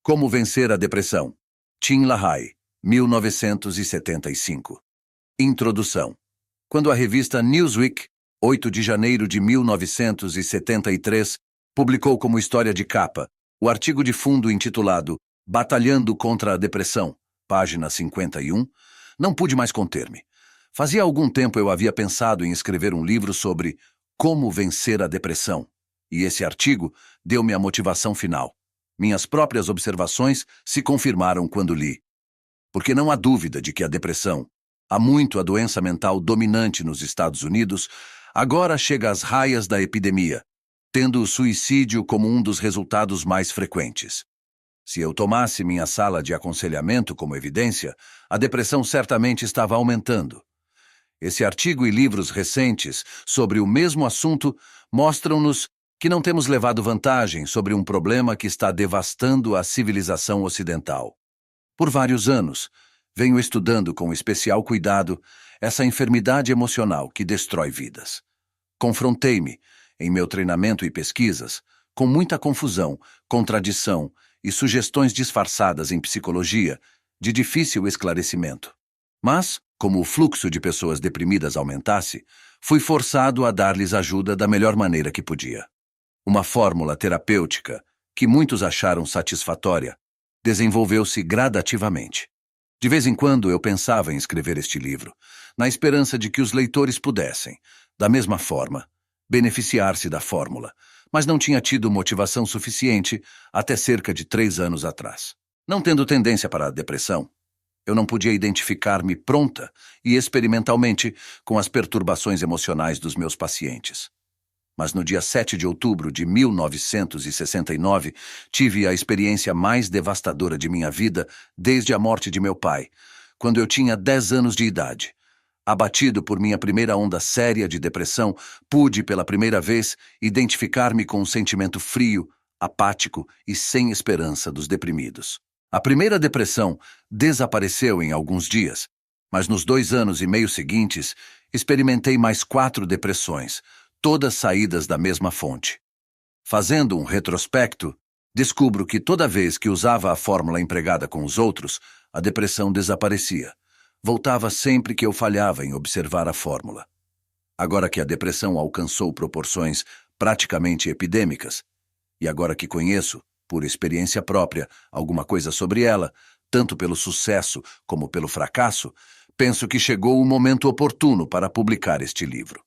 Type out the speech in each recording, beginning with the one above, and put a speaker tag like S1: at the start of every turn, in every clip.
S1: Como vencer a depressão. Tim LaHaye, 1975. Introdução. Quando a revista Newsweek, 8 de janeiro de 1973, publicou como história de capa o artigo de fundo intitulado Batalhando contra a Depressão, página 51, não pude mais conter-me. Fazia algum tempo eu havia pensado em escrever um livro sobre como vencer a depressão, e esse artigo deu-me a motivação final. Minhas próprias observações se confirmaram quando li. Porque não há dúvida de que a depressão, há muito a doença mental dominante nos Estados Unidos, agora chega às raias da epidemia, tendo o suicídio como um dos resultados mais frequentes. Se eu tomasse minha sala de aconselhamento como evidência, a depressão certamente estava aumentando. Esse artigo e livros recentes sobre o mesmo assunto mostram-nos que não temos levado vantagem sobre um problema que está devastando a civilização ocidental. Por vários anos, venho estudando com especial cuidado essa enfermidade emocional que destrói vidas. Confrontei-me, em meu treinamento e pesquisas, com muita confusão, contradição e sugestões disfarçadas em psicologia, de difícil esclarecimento. Mas, como o fluxo de pessoas deprimidas aumentasse, fui forçado a dar-lhes ajuda da melhor maneira que podia. Uma fórmula terapêutica, que muitos acharam satisfatória, desenvolveu-se gradativamente. De vez em quando eu pensava em escrever este livro, na esperança de que os leitores pudessem, da mesma forma, beneficiar-se da fórmula, mas não tinha tido motivação suficiente até cerca de 3 anos atrás. Não tendo tendência para a depressão, eu não podia identificar-me pronta e experimentalmente com as perturbações emocionais dos meus pacientes. Mas no dia 7 de outubro de 1969, tive a experiência mais devastadora de minha vida desde a morte de meu pai, quando eu tinha 10 anos de idade. Abatido por minha primeira onda séria de depressão, pude pela primeira vez identificar-me com um sentimento frio, apático e sem esperança dos deprimidos. A primeira depressão desapareceu em alguns dias, mas nos 2 anos e meio seguintes, experimentei mais 4 depressões, todas saídas da mesma fonte. Fazendo um retrospecto, descubro que toda vez que usava a fórmula empregada com os outros, a depressão desaparecia. Voltava sempre que eu falhava em observar a fórmula. Agora que a depressão alcançou proporções praticamente epidêmicas, e agora que conheço, por experiência própria, alguma coisa sobre ela, tanto pelo sucesso como pelo fracasso, penso que chegou o momento oportuno para publicar este livro.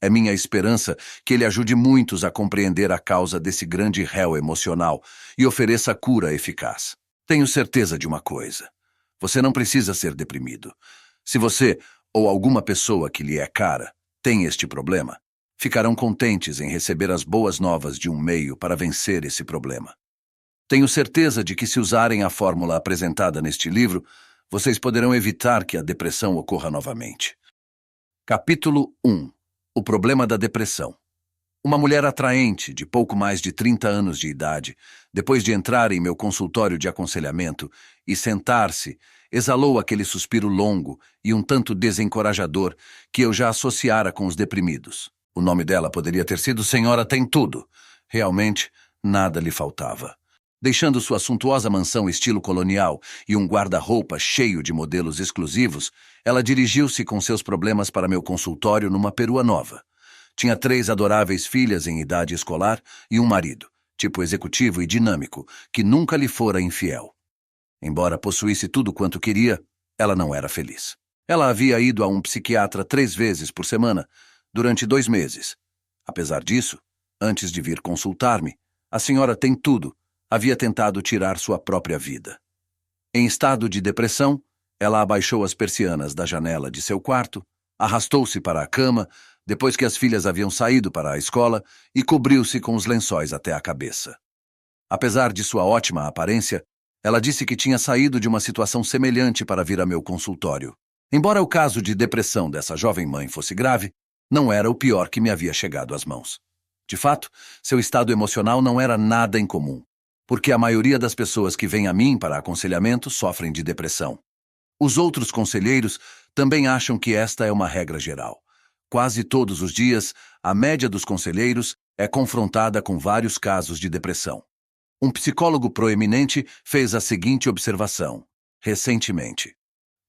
S1: É minha esperança que ele ajude muitos a compreender a causa desse grande réu emocional e ofereça cura eficaz. Tenho certeza de uma coisa. Você não precisa ser deprimido. Se você, ou alguma pessoa que lhe é cara, tem este problema, ficarão contentes em receber as boas novas de um meio para vencer esse problema. Tenho certeza de que se usarem a fórmula apresentada neste livro, vocês poderão evitar que a depressão ocorra novamente. Capítulo 1. O problema da depressão. Uma mulher atraente, de pouco mais de 30 anos de idade, depois de entrar em meu consultório de aconselhamento e sentar-se, exalou aquele suspiro longo e um tanto desencorajador que eu já associara com os deprimidos. O nome dela poderia ter sido Senhora Tem Tudo. Realmente, nada lhe faltava. Deixando sua suntuosa mansão estilo colonial e um guarda-roupa cheio de modelos exclusivos, ela dirigiu-se com seus problemas para meu consultório numa perua nova. Tinha 3 adoráveis filhas em idade escolar e um marido, tipo executivo e dinâmico, que nunca lhe fora infiel. Embora possuísse tudo quanto queria, ela não era feliz. Ela havia ido a um psiquiatra 3 vezes por semana, durante 2 meses. Apesar disso, antes de vir consultar-me, a senhora Tem Tudo havia tentado tirar sua própria vida. Em estado de depressão, ela abaixou as persianas da janela de seu quarto, arrastou-se para a cama, depois que as filhas haviam saído para a escola, e cobriu-se com os lençóis até a cabeça. Apesar de sua ótima aparência, ela disse que tinha saído de uma situação semelhante para vir a meu consultório. Embora o caso de depressão dessa jovem mãe fosse grave, não era o pior que me havia chegado às mãos. De fato, seu estado emocional não era nada incomum, porque a maioria das pessoas que vêm a mim para aconselhamento sofrem de depressão. Os outros conselheiros também acham que esta é uma regra geral. Quase todos os dias, a média dos conselheiros é confrontada com vários casos de depressão. Um psicólogo proeminente fez a seguinte observação, recentemente.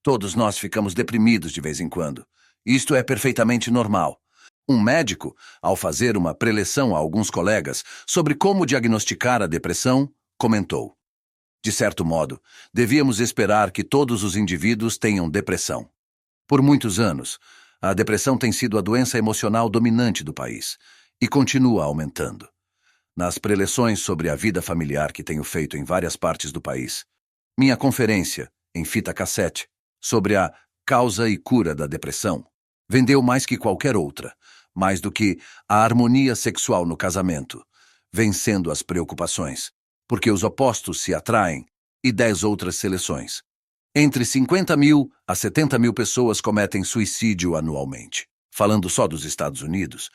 S1: Todos nós ficamos deprimidos de vez em quando. Isto é perfeitamente normal. Um médico, ao fazer uma preleção a alguns colegas sobre como diagnosticar a depressão, comentou: de certo modo, devíamos esperar que todos os indivíduos tenham depressão. Por muitos anos, a depressão tem sido a doença emocional dominante do país e continua aumentando. Nas preleções sobre a vida familiar que tenho feito em várias partes do país, minha conferência, em fita cassete, sobre a causa e cura da depressão, vendeu mais que qualquer outra, mais do que a harmonia sexual no casamento, vencendo as preocupações, porque os opostos se atraem, e 10 outras seleções. Entre 50 mil a 70 mil pessoas cometem suicídio anualmente, falando só dos Estados Unidos,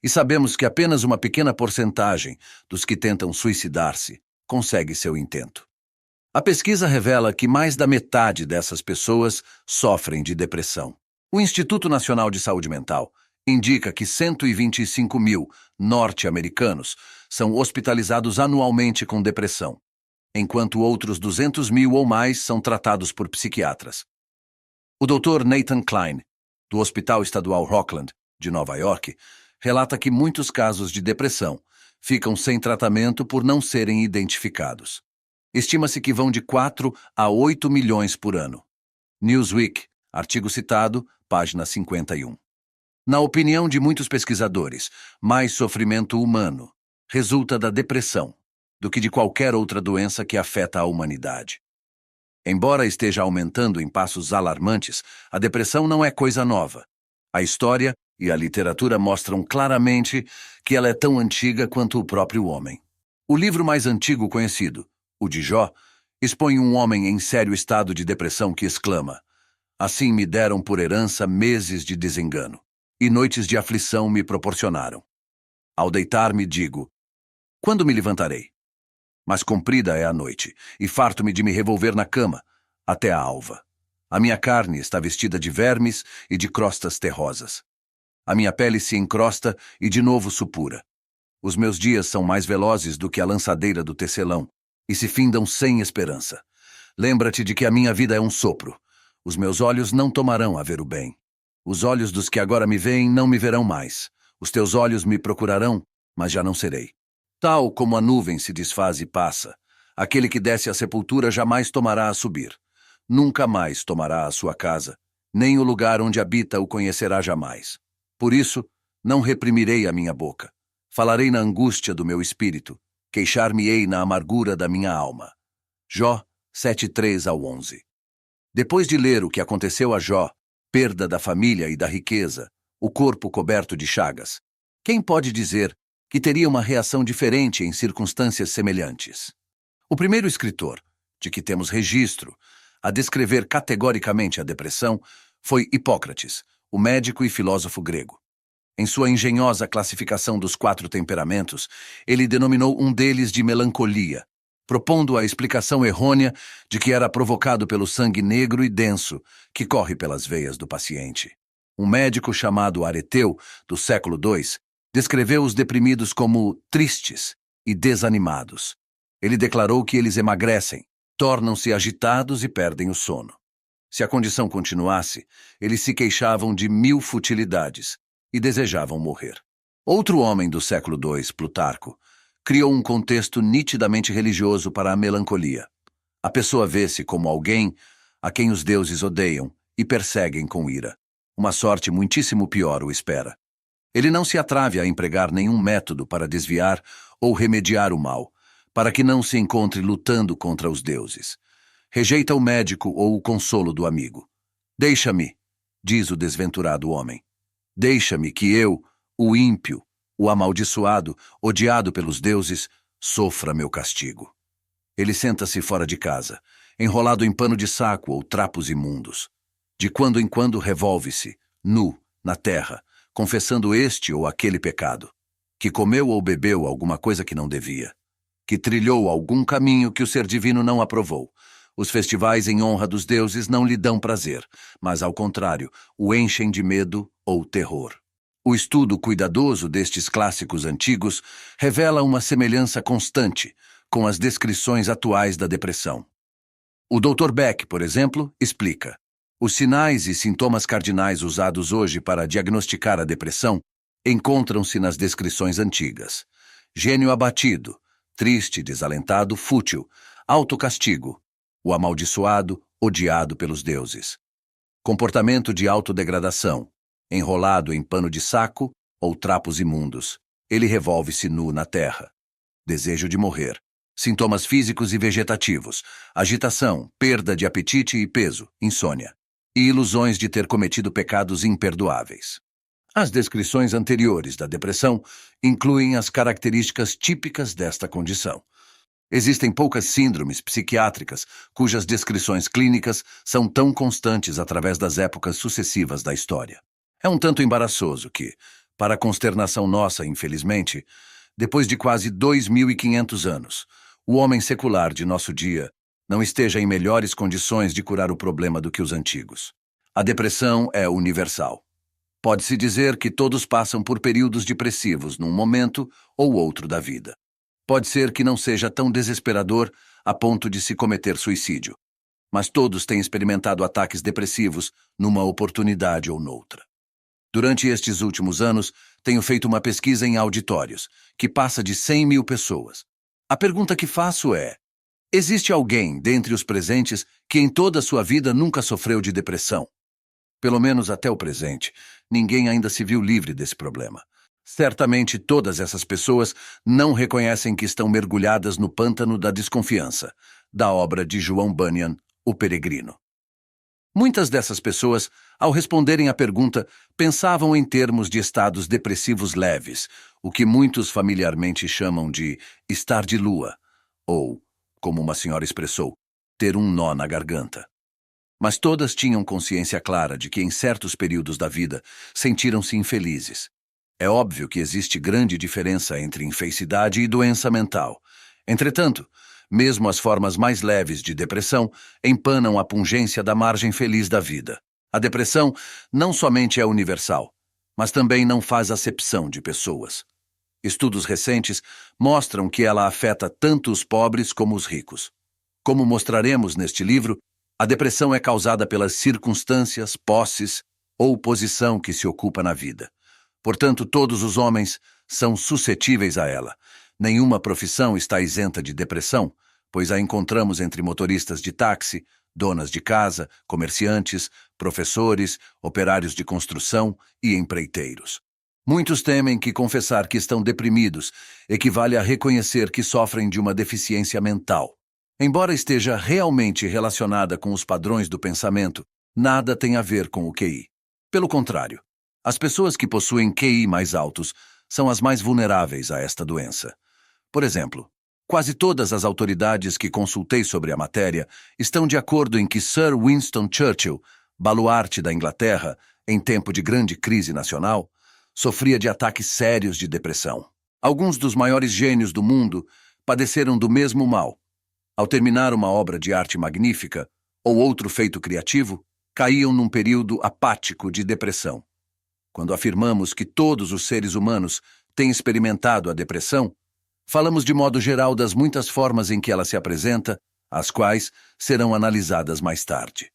S1: e sabemos que apenas uma pequena porcentagem dos que tentam suicidar-se consegue seu intento. A pesquisa revela que mais da metade dessas pessoas sofrem de depressão. O Instituto Nacional de Saúde Mental indica que 125 mil norte-americanos são hospitalizados anualmente com depressão, enquanto outros 200 mil ou mais são tratados por psiquiatras. O Dr. Nathan Klein, do Hospital Estadual Rockland, de Nova York, relata que muitos casos de depressão ficam sem tratamento por não serem identificados. Estima-se que vão de 4 a 8 milhões por ano. Newsweek, artigo citado, página 51. Na opinião de muitos pesquisadores, mais sofrimento humano resulta da depressão do que de qualquer outra doença que afeta a humanidade. Embora esteja aumentando em passos alarmantes, a depressão não é coisa nova. A história e a literatura mostram claramente que ela é tão antiga quanto o próprio homem. O livro mais antigo conhecido, o de Jó, expõe um homem em sério estado de depressão que exclama: assim me deram por herança meses de desengano, e noites de aflição me proporcionaram. Ao deitar-me digo: quando me levantarei? Mas comprida é a noite, e farto-me de me revolver na cama, até a alva. A minha carne está vestida de vermes e de crostas terrosas. A minha pele se encrosta e de novo supura. Os meus dias são mais velozes do que a lançadeira do tecelão, e se findam sem esperança. Lembra-te de que a minha vida é um sopro. Os meus olhos não tomarão a ver o bem. Os olhos dos que agora me veem não me verão mais. Os teus olhos me procurarão, mas já não serei. Tal como a nuvem se desfaz e passa, aquele que desce à sepultura jamais tomará a subir. Nunca mais tomará a sua casa, nem o lugar onde habita o conhecerá jamais. Por isso, não reprimirei a minha boca. Falarei na angústia do meu espírito, queixar-me-ei na amargura da minha alma. Jó 7:3-11. Depois de ler o que aconteceu a Jó, perda da família e da riqueza, o corpo coberto de chagas, quem pode dizer que teria uma reação diferente em circunstâncias semelhantes? O primeiro escritor, de que temos registro, a descrever categoricamente a depressão, foi Hipócrates, o médico e filósofo grego. Em sua engenhosa classificação dos 4 temperamentos, ele denominou um deles de melancolia, propondo a explicação errônea de que era provocado pelo sangue negro e denso que corre pelas veias do paciente. Um médico chamado Areteu, do século II, descreveu os deprimidos como tristes e desanimados. Ele declarou que eles emagrecem, tornam-se agitados e perdem o sono. Se a condição continuasse, eles se queixavam de 1000 futilidades e desejavam morrer. Outro homem do século II, Plutarco, criou um contexto nitidamente religioso para a melancolia. A pessoa vê-se como alguém a quem os deuses odeiam e perseguem com ira. Uma sorte muitíssimo pior o espera. Ele não se atreve a empregar nenhum método para desviar ou remediar o mal, para que não se encontre lutando contra os deuses. Rejeita o médico ou o consolo do amigo. Deixa-me, diz o desventurado homem. Deixa-me que eu, o ímpio, o amaldiçoado, odiado pelos deuses, sofra meu castigo. Ele senta-se fora de casa, enrolado em pano de saco ou trapos imundos. De quando em quando revolve-se, nu, na terra, confessando este ou aquele pecado, que comeu ou bebeu alguma coisa que não devia, que trilhou algum caminho que o ser divino não aprovou. Os festivais em honra dos deuses não lhe dão prazer, mas, ao contrário, o enchem de medo ou terror. O estudo cuidadoso destes clássicos antigos revela uma semelhança constante, com as descrições atuais da depressão. O Dr. Beck, por exemplo, explica: os sinais e sintomas cardinais usados hoje para diagnosticar a depressão encontram-se nas descrições antigas. Gênio abatido, triste, desalentado, fútil, autocastigo, o amaldiçoado, odiado pelos deuses. Comportamento de autodegradação, enrolado em pano de saco ou trapos imundos. Ele revolve-se nu na terra. Desejo de morrer. Sintomas físicos e vegetativos, agitação, perda de apetite e peso, insônia. E ilusões de ter cometido pecados imperdoáveis. As descrições anteriores da depressão incluem as características típicas desta condição. Existem poucas síndromes psiquiátricas cujas descrições clínicas são tão constantes através das épocas sucessivas da história. É um tanto embaraçoso que, para a consternação nossa, infelizmente, depois de quase 2.500 anos, o homem secular de nosso dia não esteja em melhores condições de curar o problema do que os antigos. A depressão é universal. Pode-se dizer que todos passam por períodos depressivos num momento ou outro da vida. Pode ser que não seja tão desesperador a ponto de se cometer suicídio, mas todos têm experimentado ataques depressivos numa oportunidade ou noutra. Durante estes últimos anos, tenho feito uma pesquisa em auditórios, que passa de 100.000 pessoas. A pergunta que faço é: existe alguém dentre os presentes que em toda a sua vida nunca sofreu de depressão? Pelo menos até o presente, ninguém ainda se viu livre desse problema. Certamente todas essas pessoas não reconhecem que estão mergulhadas no pântano da desconfiança, da obra de João Bunyan, O Peregrino. Muitas dessas pessoas, ao responderem à pergunta, pensavam em termos de estados depressivos leves, o que muitos familiarmente chamam de estar de lua, ou, como uma senhora expressou, ter um nó na garganta. Mas todas tinham consciência clara de que em certos períodos da vida sentiram-se infelizes. É óbvio que existe grande diferença entre infelicidade e doença mental. Entretanto, mesmo as formas mais leves de depressão empanam a pungência da margem feliz da vida. A depressão não somente é universal, mas também não faz acepção de pessoas. Estudos recentes mostram que ela afeta tanto os pobres como os ricos. Como mostraremos neste livro, a depressão é causada pelas circunstâncias, posses ou posição que se ocupa na vida. Portanto, todos os homens são suscetíveis a ela. Nenhuma profissão está isenta de depressão, pois a encontramos entre motoristas de táxi, donas de casa, comerciantes, professores, operários de construção e empreiteiros. Muitos temem que confessar que estão deprimidos equivale a reconhecer que sofrem de uma deficiência mental. Embora esteja realmente relacionada com os padrões do pensamento, nada tem a ver com o QI. Pelo contrário, as pessoas que possuem QI mais altos são as mais vulneráveis a esta doença. Por exemplo, quase todas as autoridades que consultei sobre a matéria estão de acordo em que Sir Winston Churchill, baluarte da Inglaterra, em tempo de grande crise nacional, sofria de ataques sérios de depressão. Alguns dos maiores gênios do mundo padeceram do mesmo mal. Ao terminar uma obra de arte magnífica ou outro feito criativo, caíam num período apático de depressão. Quando afirmamos que todos os seres humanos têm experimentado a depressão, falamos de modo geral das muitas formas em que ela se apresenta, as quais serão analisadas mais tarde.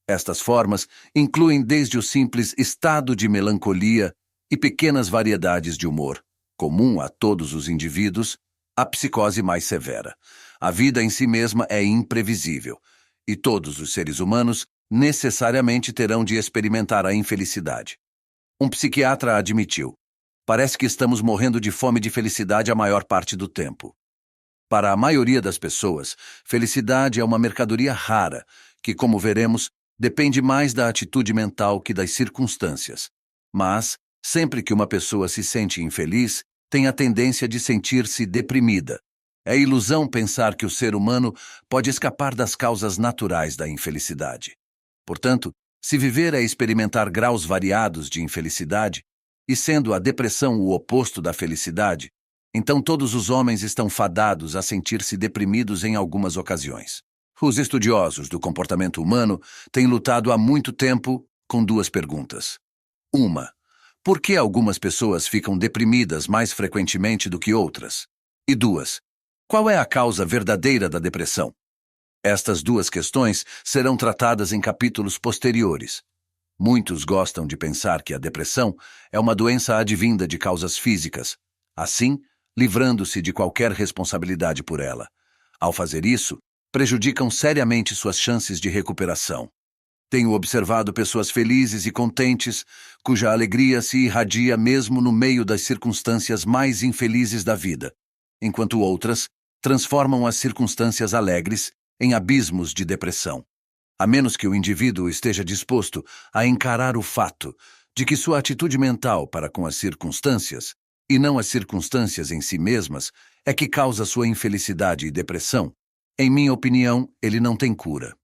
S1: Estas formas incluem desde o simples estado de melancolia e pequenas variedades de humor, comum a todos os indivíduos, à psicose mais severa. A vida em si mesma é imprevisível, e todos os seres humanos necessariamente terão de experimentar a infelicidade. Um psiquiatra admitiu: parece que estamos morrendo de fome de felicidade a maior parte do tempo. Para a maioria das pessoas, felicidade é uma mercadoria rara, que, como veremos, depende mais da atitude mental que das circunstâncias. Mas, sempre que uma pessoa se sente infeliz, tem a tendência de sentir-se deprimida. É ilusão pensar que o ser humano pode escapar das causas naturais da infelicidade. Portanto, se viver é experimentar graus variados de infelicidade, e sendo a depressão o oposto da felicidade, então todos os homens estão fadados a sentir-se deprimidos em algumas ocasiões. Os estudiosos do comportamento humano têm lutado há muito tempo com duas perguntas. Uma, por que algumas pessoas ficam deprimidas mais frequentemente do que outras? E duas, Qual é a causa verdadeira da depressão? Estas duas questões serão tratadas em capítulos posteriores. Muitos gostam de pensar que a depressão é uma doença advinda de causas físicas, assim, livrando-se de qualquer responsabilidade por ela. Ao fazer isso, prejudicam seriamente suas chances de recuperação. Tenho observado pessoas felizes e contentes, cuja alegria se irradia mesmo no meio das circunstâncias mais infelizes da vida, enquanto outras transformam as circunstâncias alegres em abismos de depressão. A menos que o indivíduo esteja disposto a encarar o fato de que sua atitude mental para com as circunstâncias, e não as circunstâncias em si mesmas, é que causa sua infelicidade e depressão, em minha opinião, ele não tem cura.